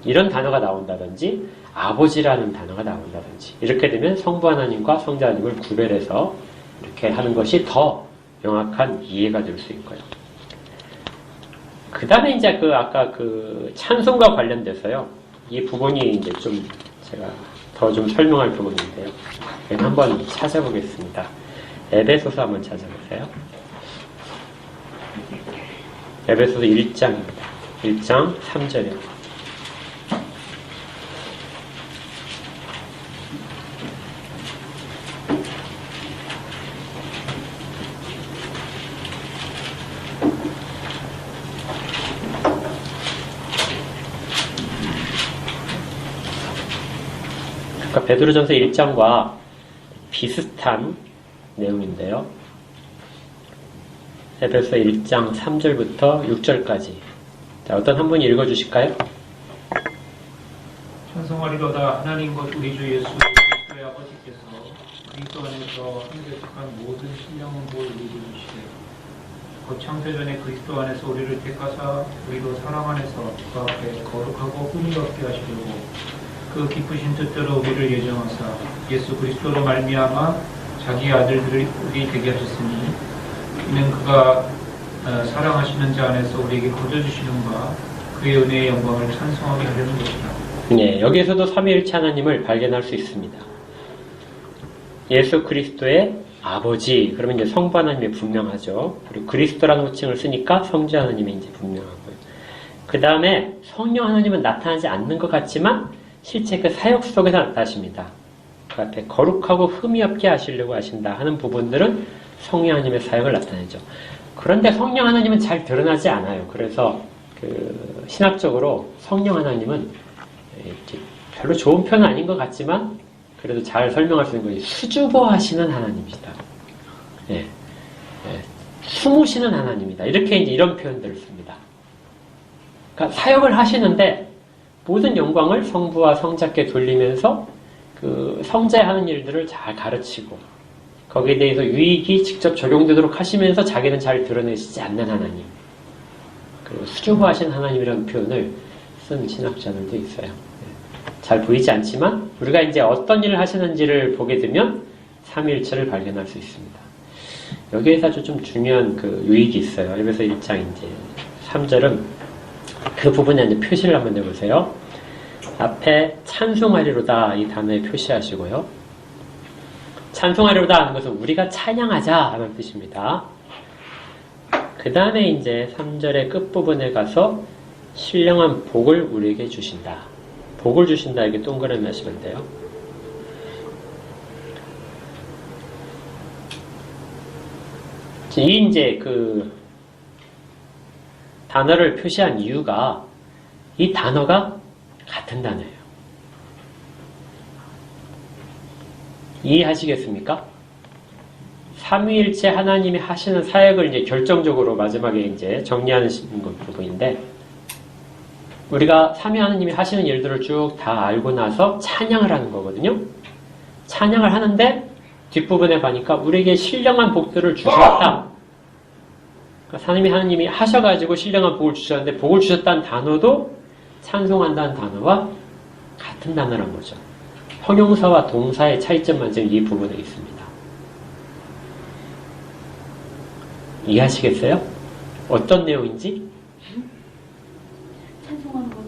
이런 단어가 나온다든지 아버지라는 단어가 나온다든지 이렇게 되면 성부 하나님과 성자 하나님을 구별해서 이렇게 하는 것이 더 명확한 이해가 될 수 있고요. 그 다음에 이제 아까 찬송과 관련돼서요. 이 부분이 이제 좀 제가 더 좀 설명할 부분인데요. 한번 찾아보겠습니다. 에베소서 한번 찾아보세요. 에베소서 1장입니다. 1장 3절이요. 베드로전서 1장과 비슷한 내용인데요. 에베소 1장 3절부터 6절까지. 자, 어떤 한 분이 읽어주실까요? 찬송하리로다. 하나님 곧 우리 주 예수 그리스도의 아버지께서 그리스도 안에서 함께 속한 모든 신령한 볼 우리를 주시되 곧 창세전에 그리스도 안에서 우리를 택하사 우리도 사랑 안에서 그 앞에 거룩하고 흠이 없게 하시려고 그 기쁘신 뜻대로 우리를 예정하사 예수 그리스도로 말미암아 자기 아들들이 되게 하셨으니 이는 그가 사랑하시는 자 안에서 우리에게 거둬주시는 바 그의 은혜의 영광을 찬송하게 하려는 것이다. 네, 여기에서도 삼위일체 하나님을 발견할 수 있습니다. 예수 그리스도의 아버지, 그러면 이제 성부 하나님이 분명하죠. 그리고 그리스도라는 호칭을 쓰니까 성주 하나님이 이제 분명하고요. 그 다음에 성령 하나님은 나타나지 않는 것 같지만 실제 그 사역 속에서 나타나십니다. 그 앞에 거룩하고 흠이 없게 하시려고 하신다 하는 부분들은 성령 하나님의 사역을 나타내죠. 그런데 성령 하나님은 잘 드러나지 않아요. 그래서 그 신학적으로 성령 하나님은 별로 좋은 표현은 아닌 것 같지만 그래도 잘 설명할 수 있는 것이 수주보하시는 하나님이시다. 예, 숨으시는 하나님이다. 이렇게 이제 이런 표현들을 씁니다. 그러니까 사역을 하시는데 모든 영광을 성부와 성자께 돌리면서 그 성자의 하는 일들을 잘 가르치고 거기에 대해서 유익이 직접 적용되도록 하시면서 자기는 잘 드러내시지 않는 하나님. 그리고 수주보하시는 하나님이라는 표현을 쓴 신학자들도 있어요. 잘 보이지 않지만 우리가 이제 어떤 일을 하시는지를 보게 되면 삼위일체를 발견할 수 있습니다. 여기에서 아주 좀 중요한 그 유익이 있어요. 에베소 1장 이제 3절은 그 부분에 이제 표시를 한번 해보세요. 앞에 찬송하리로다 이 단어에 표시하시고요. 찬송하리로다 하는 것은 우리가 찬양하자 하는 뜻입니다. 그 다음에 이제 3절의 끝부분에 가서 신령한 복을 우리에게 주신다. 복을 주신다 이렇게 동그라미 하시면 돼요. 이 이제 그 단어를 표시한 이유가 이 단어가 같은 단어예요. 이해하시겠습니까? 삼위일체 하나님이 하시는 사역을 이제 결정적으로 마지막에 이제 정리하는 부분인데 우리가 삼위 하나님이 하시는 일들을 쭉 다 알고 나서 찬양을 하는 거거든요. 찬양을 하는데 뒷부분에 보니까 우리에게 신령한 복들을 주셨다. 그러니까 하나님이 하셔가지고 신령한 복을 주셨는데 복을 주셨다는 단어도 찬송한다는 단어와 같은 단어란 거죠. 형용사와 동사의 차이점만 지금 이 부분에 있습니다. 이해하시겠어요? 어떤 내용인지? 찬송하는 건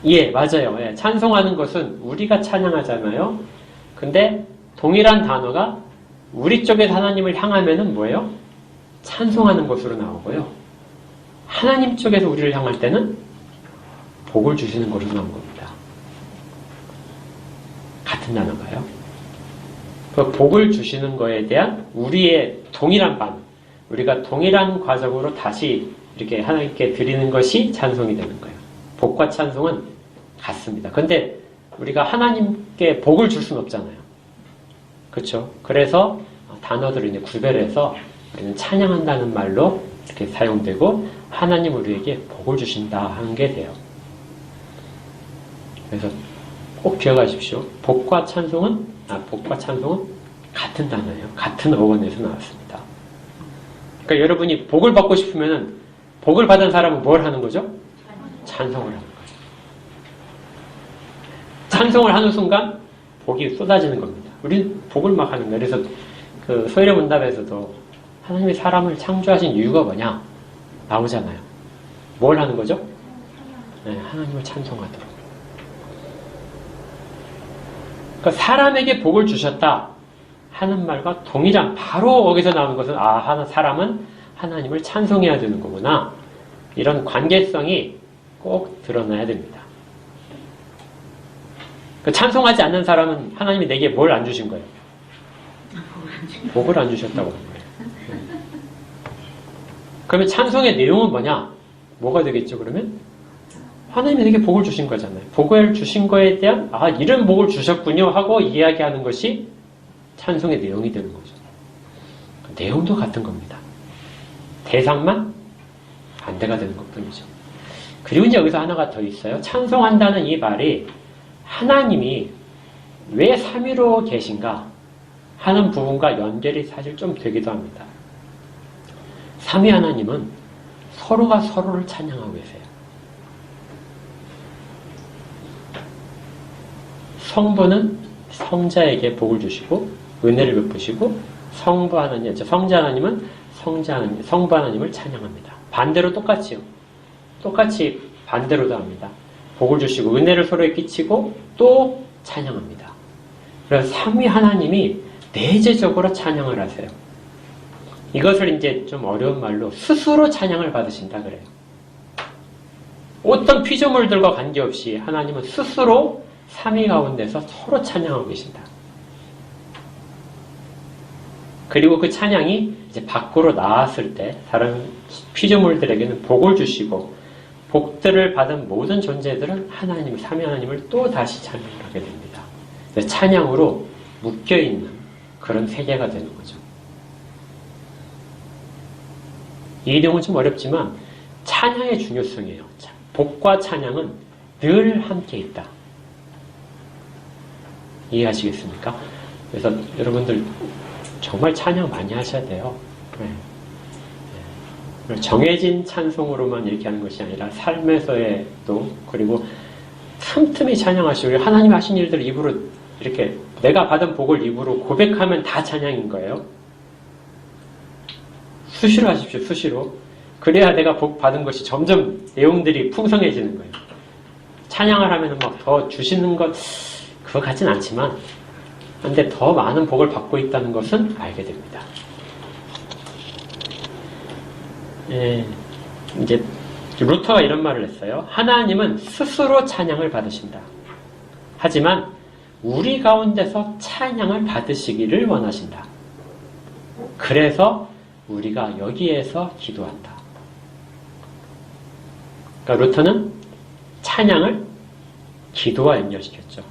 예, 맞아요. 예, 찬송하는 것은 우리가 찬양하잖아요. 근데 동일한 단어가 우리 쪽에서 하나님을 향하면은 뭐예요? 찬송하는 것으로 나오고요. 하나님 쪽에서 우리를 향할 때는 복을 주시는 것으로 나온 겁니다. 같은 단어가요. 그 복을 주시는 거에 대한 우리의 동일한 반, 우리가 동일한 과정으로 다시 이렇게 하나님께 드리는 것이 찬송이 되는 거예요. 복과 찬송은 같습니다. 근데 우리가 하나님께 복을 줄 수는 없잖아요. 그렇죠? 그래서 단어들을 이제 구별해서 우리는 찬양한다는 말로 이렇게 사용되고 하나님 우리에게 복을 주신다 하는 게 돼요. 그래서 꼭 기억하십시오. 복과 찬송은 같은 단어예요. 같은 어원에서 나왔습니다. 그러니까 여러분이 복을 받고 싶으면 복을 받은 사람은 뭘 하는 거죠? 찬송을 하는 거예요. 찬송을 하는 순간 복이 쏟아지는 겁니다. 우리는 복을 막 하는 거예요. 그래서 그 소일의 문답에서도 하나님이 사람을 창조하신 이유가 뭐냐 나오잖아요. 뭘 하는 거죠? 네, 하나님을 찬송하도록. 그러니까 사람에게 복을 주셨다 하는 말과 동일한 바로 거기서 나오는 것은 사람은 하나님을 찬송해야 되는 거구나. 이런 관계성이 꼭 드러나야 됩니다. 그 찬송하지 않는 사람은 하나님이 내게 뭘 안 주신 거예요? 복을 안 주셨다고 하는 거예요. 그러면 찬송의 내용은 뭐냐? 뭐가 되겠죠, 그러면? 하나님이 내게 복을 주신 거잖아요. 복을 주신 거에 대한 이런 복을 주셨군요 하고 이야기하는 것이 찬송의 내용이 되는 거죠. 내용도 같은 겁니다. 대상만 반대가 되는 것뿐이죠. 그리고 이제 여기서 하나가 더 있어요. 찬송한다는 이 말이 하나님이 왜 삼위로 계신가 하는 부분과 연결이 사실 좀 되기도 합니다. 삼위 하나님은 서로가 서로를 찬양하고 계세요. 성부는 성자에게 복을 주시고 은혜를 베푸시고 성부 하나님, 성자 하나님은 성부 하나님을 찬양합니다. 반대로 똑같이요. 똑같이 반대로도 합니다. 복을 주시고 은혜를 서로에 끼치고 또 찬양합니다. 그래서 삼위 하나님이 내재적으로 찬양을 하세요. 이것을 이제 좀 어려운 말로 스스로 찬양을 받으신다 그래요. 어떤 피조물들과 관계없이 하나님은 스스로 삼위 가운데서 서로 찬양하고 계신다. 그리고 그 찬양이 이제 밖으로 나왔을 때 다른 피조물들에게는 복을 주시고 복들을 받은 모든 존재들은 하나님, 삼위 하나님을 또 다시 찬양을 하게 됩니다. 찬양으로 묶여있는 그런 세계가 되는 거죠. 이 내용은 좀 어렵지만 찬양의 중요성이에요. 복과 찬양은 늘 함께 있다. 이해하시겠습니까? 그래서 여러분들 정말 찬양 많이 하셔야 돼요. 정해진 찬송으로만 이렇게 하는 것이 아니라 삶에서에도 그리고 틈틈이 찬양하시고 하나님 하신 일들 입으로 이렇게 내가 받은 복을 입으로 고백하면 다 찬양인 거예요. 수시로 하십시오. 수시로. 그래야 내가 복 받은 것이 점점 내용들이 풍성해지는 거예요. 찬양을 하면 막 더 주시는 것 그거 같진 않지만 근데 더 많은 복을 받고 있다는 것은 알게 됩니다. 이제 루터가 이런 말을 했어요. 하나님은 스스로 찬양을 받으신다. 하지만 우리 가운데서 찬양을 받으시기를 원하신다. 그래서 우리가 여기에서 기도한다. 그러니까 루터는 찬양을 기도와 연결시켰죠.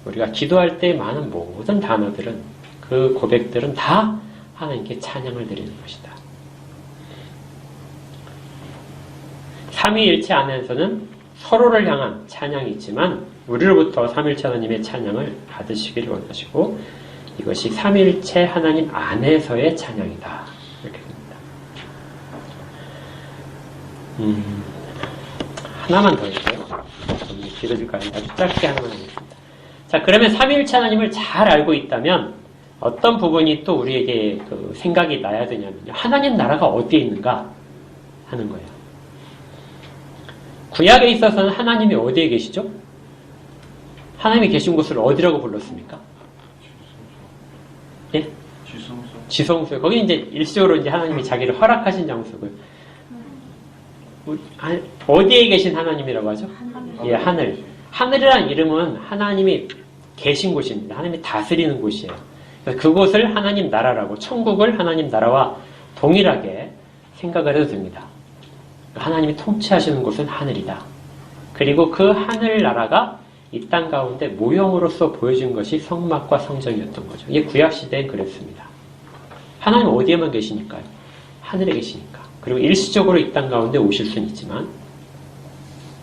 우리가 기도할 때 많은 모든 단어들은 그 고백들은 다 하나님께 찬양을 드리는 것이다. 삼위일체 안에서는 서로를 향한 찬양이 있지만 우리로부터 삼위일체 하나님의 찬양을 받으시기를 원하시고 이것이 삼위일체 하나님 안에서의 찬양이다. 이렇게 됩니다. 하나만 더 있어요. 좀 길어질까요? 아주 짧게 하나만 하겠습니다. 자, 그러면 삼위일체 하나님을 잘 알고 있다면 어떤 부분이 또 우리에게 그 생각이 나야 되냐면요. 하나님 나라가 어디에 있는가 하는 거예요. 구약에 있어서는 하나님이 어디에 계시죠? 하나님이 계신 곳을 어디라고 불렀습니까? 예? 지성소. 거기 이제 일시적으로 이제 하나님이 자기를 허락하신 장소고요. 어디에 계신 하나님이라고 하죠? 예, 하늘. 하늘이라는 이름은 하나님이 계신 곳입니다. 하나님이 다스리는 곳이에요. 그곳을 하나님 나라라고, 천국을 하나님 나라와 동일하게 생각을 해도 됩니다. 하나님이 통치하시는 곳은 하늘이다. 그리고 그 하늘 나라가 이 땅 가운데 모형으로서 보여준 것이 성막과 성전이었던 거죠. 이게 구약시대엔 그랬습니다. 하나님 어디에만 계시니까요? 하늘에 계시니까. 그리고 일시적으로 이 땅 가운데 오실 수는 있지만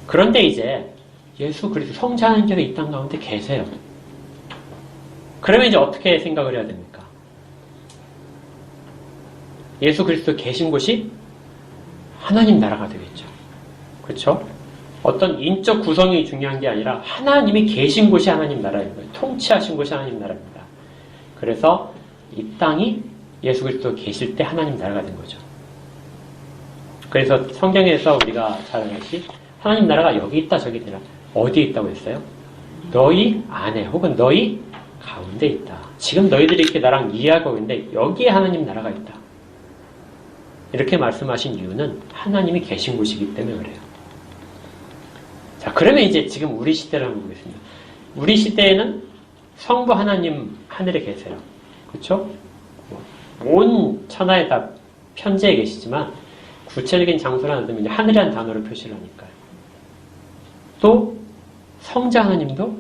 그런데 이제 예수 그리스도 성자 하나님께서 이 땅 가운데 계세요. 그러면 이제 어떻게 생각을 해야 됩니까? 예수 그리스도 계신 곳이 하나님 나라가 되겠죠. 그렇죠? 어떤 인적 구성이 중요한 게 아니라 하나님이 계신 곳이 하나님 나라인 거예요. 통치하신 곳이 하나님 나라입니다. 그래서 이 땅이 예수 그리스도 계실 때 하나님 나라가 된 거죠. 그래서 성경에서 우리가 잘 알듯이 하나님 나라가 여기 있다 저기 있다 어디에 있다고 했어요? 너희 안에 혹은 너희 가운데 있다. 지금 너희들이 이렇게 나랑 이해하고 있는데 여기에 하나님 나라가 있다. 이렇게 말씀하신 이유는 하나님이 계신 곳이기 때문에 그래요. 자, 그러면 이제 지금 우리 시대를 한번 보겠습니다. 우리 시대에는 성부 하나님 하늘에 계세요. 그렇죠? 온 천하에 다 편재해 계시지만 구체적인 장소를 하나 두면 하늘이라는 단어로 표시를 하니까요. 또 성자 하나님도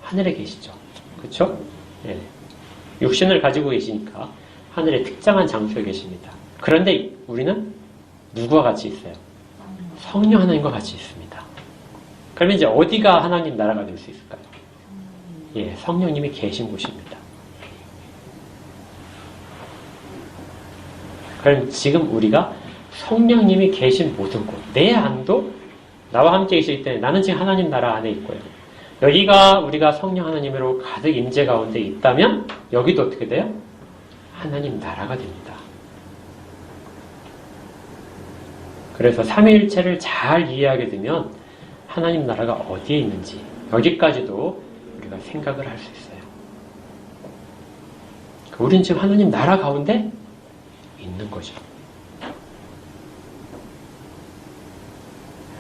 하늘에 계시죠. 그렇죠? 예. 육신을 가지고 계시니까 하늘의 특정한 장소에 계십니다. 그런데 우리는 누구와 같이 있어요? 성령 하나님과 같이 있습니다. 그러면 이제 어디가 하나님 나라가 될 수 있을까요? 예, 성령님이 계신 곳입니다. 그럼 지금 우리가 성령님이 계신 모든 곳, 내 안도 나와 함께 계시기 때문에 나는 지금 하나님 나라 안에 있고요. 여기가 우리가 성령 하나님으로 가득 임재 가운데 있다면 여기도 어떻게 돼요? 하나님 나라가 됩니다. 그래서 삼위일체를 잘 이해하게 되면 하나님 나라가 어디에 있는지 여기까지도 우리가 생각을 할 수 있어요. 우리는 지금 하나님 나라 가운데 있는 거죠.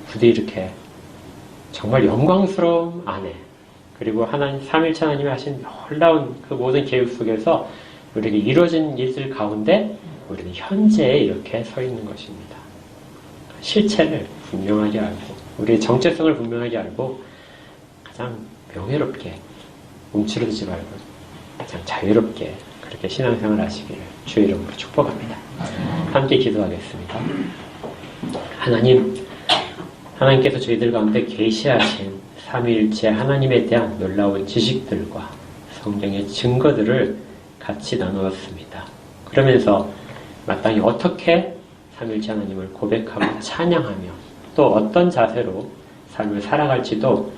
부디 이렇게 정말 영광스러움 안에 그리고 하나님 삼위일체 하나님이 하신 놀라운 그 모든 계획 속에서 우리에게 이루어진 일들 가운데 우리는 현재에 이렇게 서 있는 것입니다. 실체를 분명하게 알고 우리의 정체성을 분명하게 알고 가장 명예롭게 움츠러들지 말고 가장 자유롭게 그렇게 신앙생활 하시기를 주의 이름으로 축복합니다. 함께 기도하겠습니다. 하나님께서 저희들 가운데 계시하신 삼위일체 하나님에 대한 놀라운 지식들과 성경의 증거들을 같이 나누었습니다. 그러면서 마땅히 어떻게 삼위일체 하나님을 고백하고 찬양하며 또 어떤 자세로 삶을 살아갈지도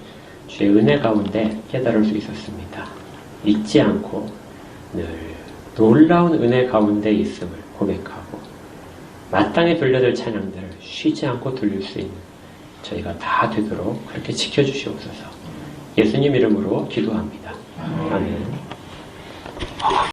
주의 은혜 가운데 깨달을 수 있었습니다. 잊지 않고 늘 놀라운 은혜 가운데 있음을 고백하고 마땅히 돌려들 찬양들을 쉬지 않고 돌릴 수 있는 저희가 다 되도록 그렇게 지켜주시옵소서. 예수님 이름으로 기도합니다. 아멘.